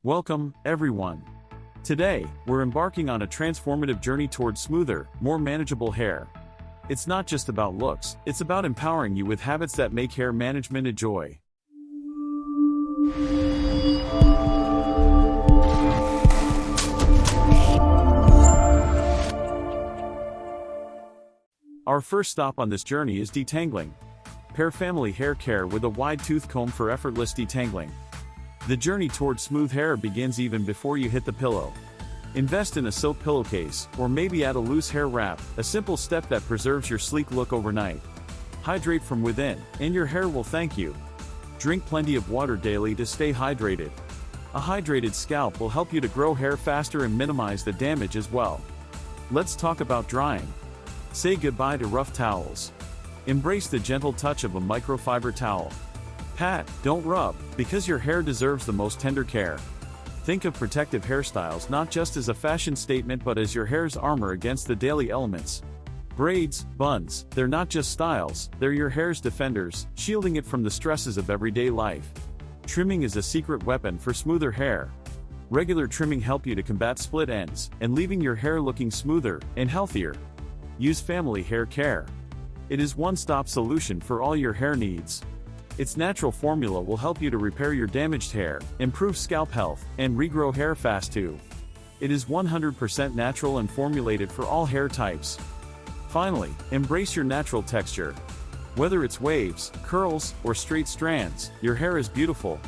Welcome, everyone. Today, we're embarking on a transformative journey towards smoother, more manageable hair. It's not just about looks, it's about empowering you with habits that make hair management a joy. Our first stop on this journey is detangling. Pair Phamily hair care with a wide tooth comb for effortless detangling. The journey towards smooth hair begins even before you hit the pillow. Invest in a silk pillowcase, or maybe add a loose hair wrap, a simple step that preserves your sleek look overnight. Hydrate from within, and your hair will thank you. Drink plenty of water daily to stay hydrated. A hydrated scalp will help you to grow hair faster and minimize the damage as well. Let's talk about drying. Say goodbye to rough towels. Embrace the gentle touch of a microfiber towel. Pat, don't rub, because your hair deserves the most tender care. Think of protective hairstyles not just as a fashion statement but as your hair's armor against the daily elements. Braids, buns, they're not just styles, they're your hair's defenders, shielding it from the stresses of everyday life. Trimming is a secret weapon for smoother hair. Regular trimming helps you to combat split ends, and leaving your hair looking smoother and healthier. Use Phamily Hair Care. It is one-stop solution for all your hair needs. Its natural formula will help you to repair your damaged hair, improve scalp health, and regrow hair fast too. It is 100% natural and formulated for all hair types. Finally, embrace your natural texture. Whether it's waves, curls, or straight strands, your hair is beautiful.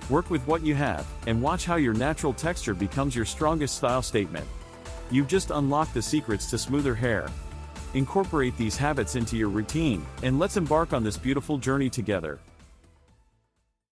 Work with what you have, and watch how your natural texture becomes your strongest style statement. You've just unlocked the secrets to smoother hair. Incorporate these habits into your routine, and let's embark on this beautiful journey together.